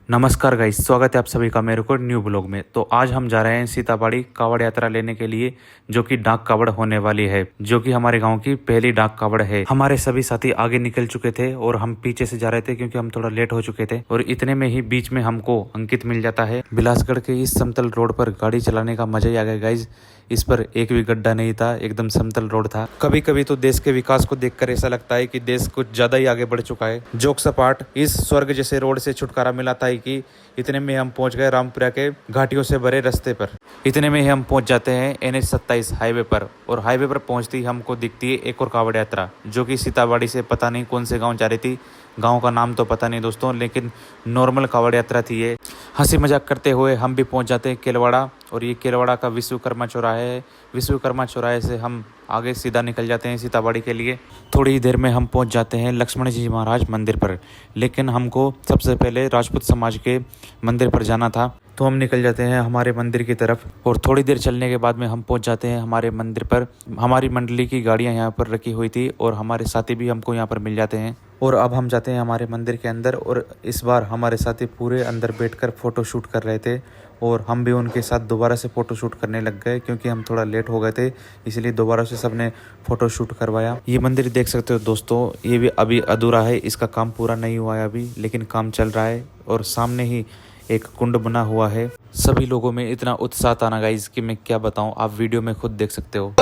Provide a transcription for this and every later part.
नमस्कार गाइस, स्वागत है आप सभी का मेरे को न्यू ब्लॉग में। तो आज हम जा रहे हैं सीताबाड़ी कावड़ यात्रा लेने के लिए, जो कि डाक कावड़ होने वाली है, जो कि हमारे गांव की पहली डाक कावड़ है। हमारे सभी साथी आगे निकल चुके थे और हम पीछे से जा रहे थे क्योंकि हम थोड़ा लेट हो चुके थे। और इतने में ही बीच में हमको अंकित मिल जाता है। बिलासगढ़ के इस समतल रोड पर गाड़ी चलाने का मजा ही आ गया गाइज। इस पर एक भी गड्ढा नहीं था, एकदम समतल रोड था। कभी कभी तो देश के विकास को देखकर ऐसा लगता है कि देश कुछ ज्यादा ही आगे बढ़ चुका है। जोक सपाट, इस स्वर्ग जैसे रोड से छुटकारा मिला था कि इतने में हम पहुंच गए रामपुरा के घाटियों से भरे रास्ते पर। इतने में ही हम पहुंच जाते हैं NH-27 हाईवे पर। और हाईवे पर पहुंचती हमको दिखती है एक और कावड़ यात्रा, जो कि सीताबाड़ी से पता नहीं कौन से गांव जा रही थी। गांव का नाम तो पता नहीं दोस्तों, लेकिन नॉर्मल कावड़ यात्रा थी ये। हंसी मजाक करते हुए हम भी पहुंच जाते हैं केलवाड़ा। और ये केलवाड़ा का विश्वकर्मा चौराहा है। विश्वकर्मा चौराहे से हम आगे सीधा निकल जाते हैं सीताबाड़ी के लिए। थोड़ी ही देर में हम पहुंच जाते हैं लक्ष्मण जी महाराज मंदिर पर, लेकिन हमको सबसे पहले राजपूत समाज के मंदिर पर जाना था, तो हम निकल जाते हैं हमारे मंदिर की तरफ। और थोड़ी देर चलने के बाद में हम पहुंच जाते हैं हमारे मंदिर पर। हमारी मंडली की गाड़ियां यहाँ पर रखी हुई थी और हमारे साथी भी हमको यहाँ पर मिल जाते हैं। और अब हम जाते हैं हमारे मंदिर के अंदर। और इस बार हमारे साथी पूरे अंदर बैठकर फोटो शूट कर रहे थे और हम भी उनके साथ दोबारा से फ़ोटो शूट करने लग गए, क्योंकि हम थोड़ा लेट हो गए थे, इसलिए दोबारा से सबने फ़ोटो शूट करवाया। ये मंदिर देख सकते हो दोस्तों, ये भी अभी अधूरा है, इसका काम पूरा नहीं हुआ है अभी, लेकिन काम चल रहा है। और सामने ही एक कुंड बना हुआ है। सभी लोगों में इतना उत्साह था ना गाइज कि मैं क्या बताऊं, आप वीडियो में खुद देख सकते हो।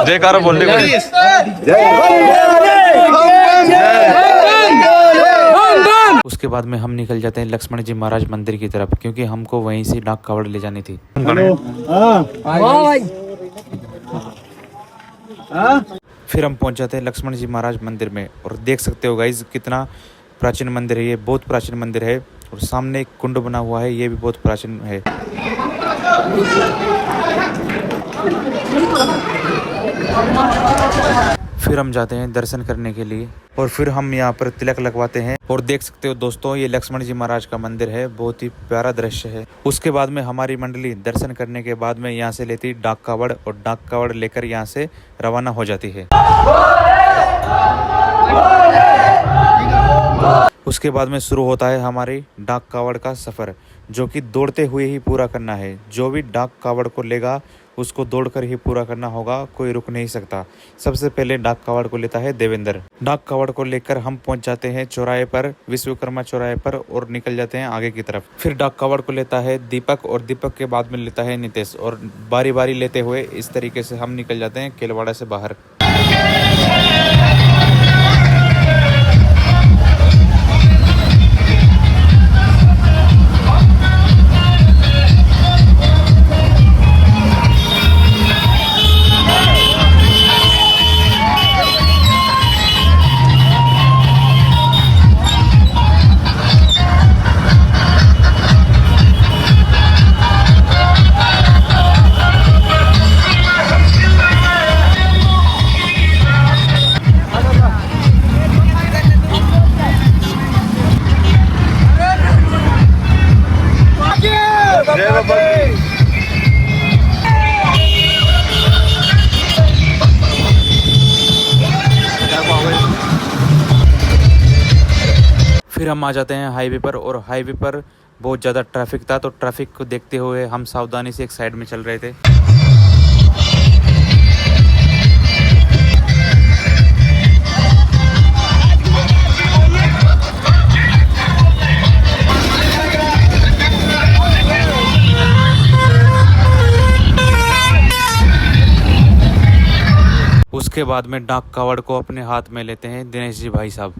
जयकारा बोलने को उसके बाद में हम निकल जाते हैं लक्ष्मण जी महाराज मंदिर की तरफ, क्योंकि हमको वहीं से डाक कावड़ ले जानी थी। फिर हम पहुंच जाते हैं लक्ष्मण जी महाराज मंदिर में। और देख सकते हो गाइज कितना प्राचीन मंदिर है ये, बहुत प्राचीन मंदिर है। और सामने एक कुंड बना हुआ है, ये भी बहुत प्राचीन है। फिर हम जाते हैं दर्शन करने के लिए और फिर हम यहाँ पर तिलक लगवाते हैं। और देख सकते हो दोस्तों, ये लक्ष्मण जी महाराज का मंदिर है, बहुत ही प्यारा दृश्य है। उसके बाद में हमारी मंडली दर्शन करने के बाद में यहाँ से लेती डाक कावड़ और डाक कावड़ लेकर यहाँ से रवाना हो जाती है। उसके बाद में शुरू होता है हमारी डाक कावड़ का सफर, जो कि दौड़ते हुए ही पूरा करना है। जो भी डाक कावड़ को लेगा उसको दौड़कर ही पूरा करना होगा, कोई रुक नहीं सकता। सबसे पहले डाक कावड़ को लेता है देवेंद्र। डाक कावड़ को लेकर हम पहुंच जाते हैं चौराहे पर, विश्वकर्मा चौराहे पर, और निकल जाते हैं आगे की तरफ। फिर डाक कावड़ को लेता है दीपक और दीपक के बाद में लेता है नितेश। और बारी बारी लेते हुए इस तरीके से हम निकल जाते हैं केलवाड़ा से बाहर। फिर हम आ जाते हैं हाईवे पर। और हाईवे पर बहुत ज़्यादा ट्रैफिक था, तो ट्रैफिक को देखते हुए हम सावधानी से एक साइड में चल रहे थे। उसके बाद में डाक कावड़ को अपने हाथ में लेते हैं दिनेश जी भाई साहब।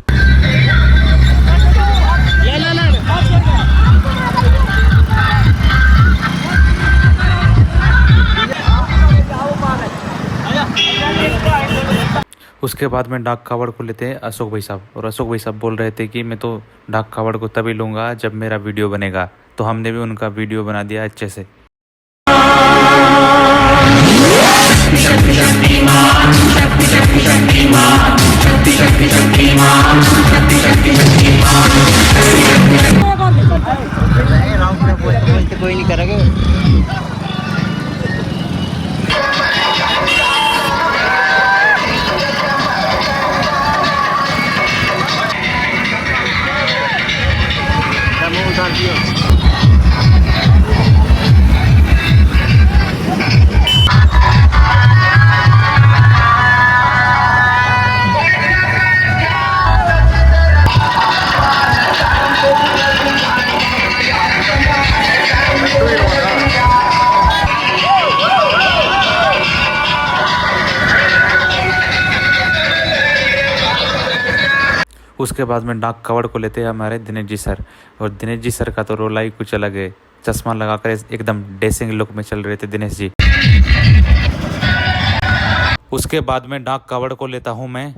उसके बाद में डाक कावड़ को लेते हैं अशोक भाई साहब। और अशोक भाई साहब बोल रहे थे कि मैं तो डाक कावड़ को तभी लूँगा जब मेरा वीडियो बनेगा, तो हमने भी उनका वीडियो बना दिया अच्छे से। कोई नहीं करेगा। उसके बाद में डाक कवड़ को लेते हैं हमारे दिनेश जी सर। और दिनेश जी सर का तो रोला ही कुछ अलग है। चश्मा लगाकर एकदम डेसिंग लुक में चल रहे थे दिनेश जी। उसके बाद में डाक कवड़ को लेता हूं मैं।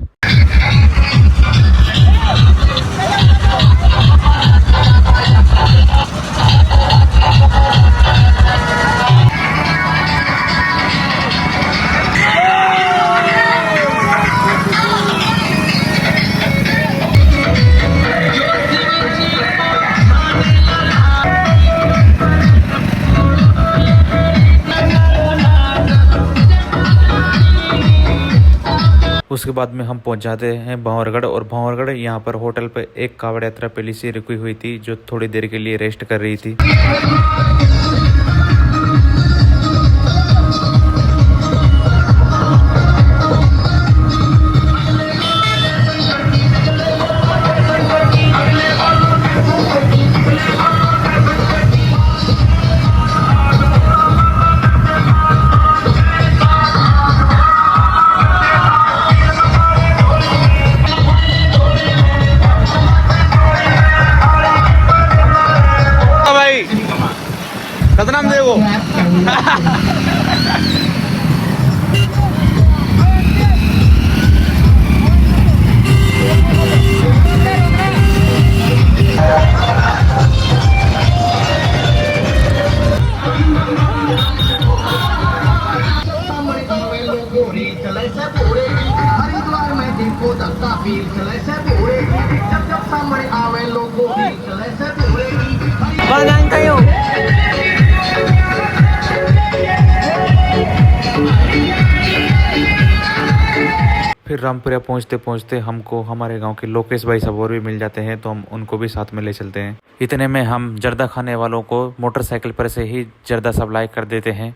उसके बाद में हम पहुंच जाते हैं भंवरगढ़। और भंवरगढ़ यहाँ पर होटल पे एक कावड़ यात्रा पहले से रुकी हुई थी जो थोड़ी देर के लिए रेस्ट कर रही थी। नाम दे वो हरिद्वार में देखो दत्ता पीर चले से पूरे जब जब सामने आवे लोगों की चले से पूरे Bangang kayo. फिर रामपुरा पहुंचते पहुंचते हमको हमारे गांव के लोकेश भाई सब और भी मिल जाते हैं, तो हम उनको भी साथ में ले चलते हैं। इतने में हम जर्दा खाने वालों को मोटरसाइकिल पर से ही जर्दा सप्लाई कर देते हैं।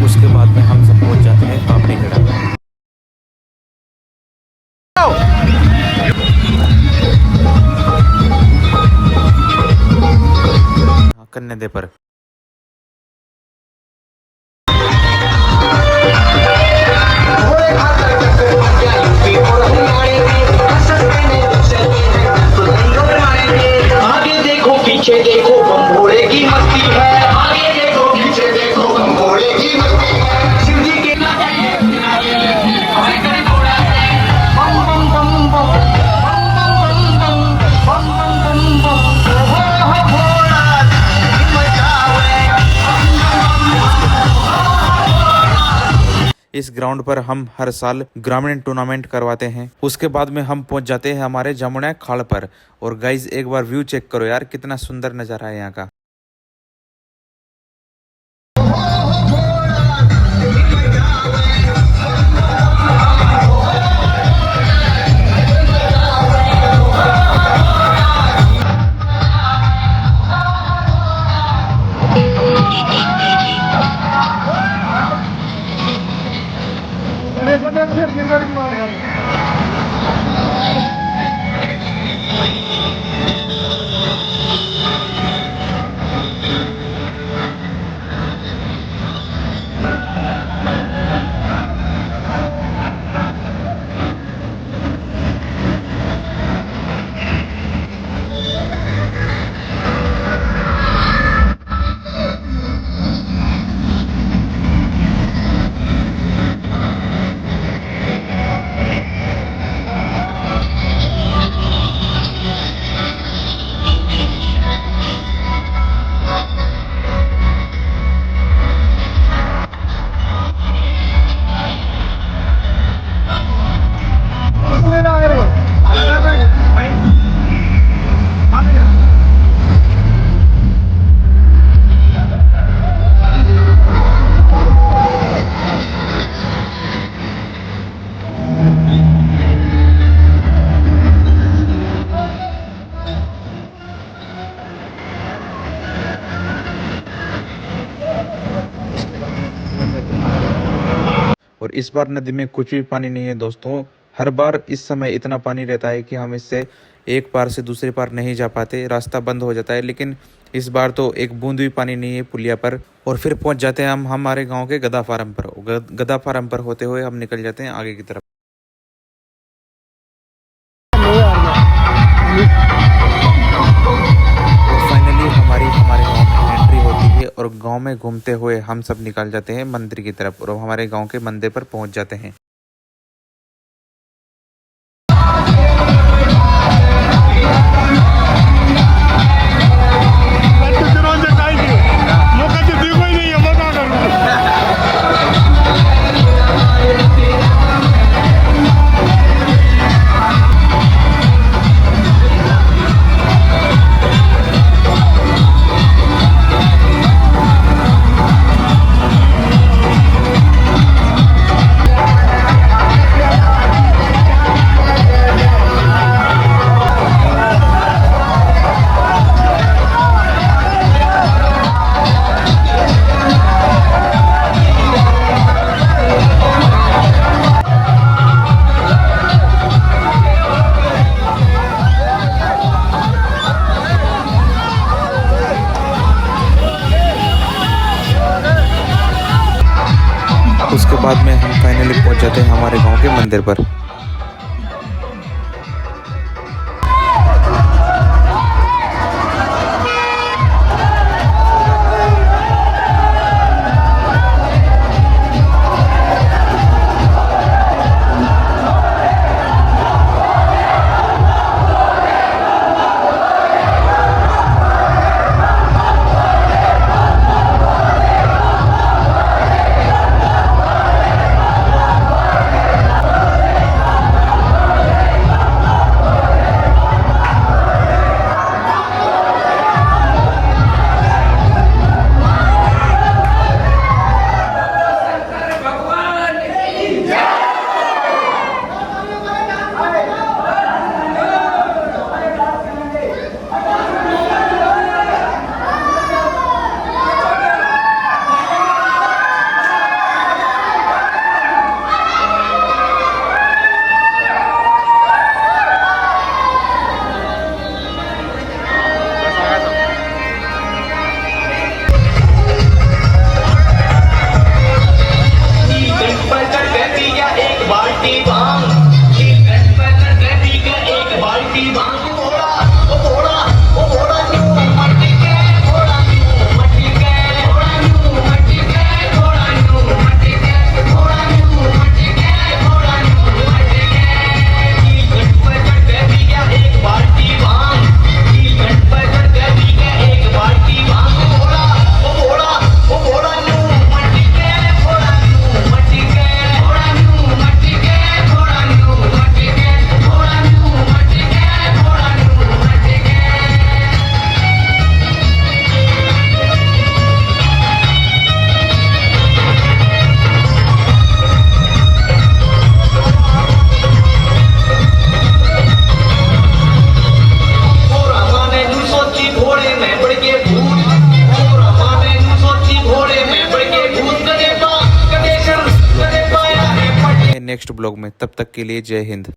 उसके बाद में हम सब पहुंच जाते हैं कापड़ी गढ़ा। कन्ने दे पर आगे देखो पीछे देखो बम्बोड़े की मस्ती है। आगे देखो पीछे देखो बम्बोड़े की मस्ती है। शिव जी के बम बम बम बम बम बम बम बम बम बम बम बम। इस ग्राउंड पर हम हर साल ग्रामीण टूर्नामेंट करवाते हैं। उसके बाद में हम पहुंच जाते हैं हमारे जमुना खाड़ पर। और गाइज एक बार व्यू चेक करो यार, कितना सुंदर नजारा है यहाँ का। और इस बार नदी में कुछ भी पानी नहीं है दोस्तों। हर बार इस समय इतना पानी रहता है कि हम इससे एक पार से दूसरे पार नहीं जा पाते, रास्ता बंद हो जाता है। लेकिन इस बार तो एक बूंद भी पानी नहीं है पुलिया पर। और फिर पहुंच जाते हैं हम हमारे गांव के गदा फार्म पर। गदा फार्म पर होते हुए हम निकल जाते हैं आगे की तरफ। फाइनली हमारे गांव में एंट्री होती है और गांव में घूमते हुए हम सब निकल जाते हैं मंदिर की तरफ और हमारे गांव के मंदिर पर पहुंच जाते हैं। उसके बाद में हम फाइनली पहुंच जाते हैं हमारे गांव के मंदिर पर। नेक्स्ट ब्लॉग में। तब तक के लिए जय हिंद।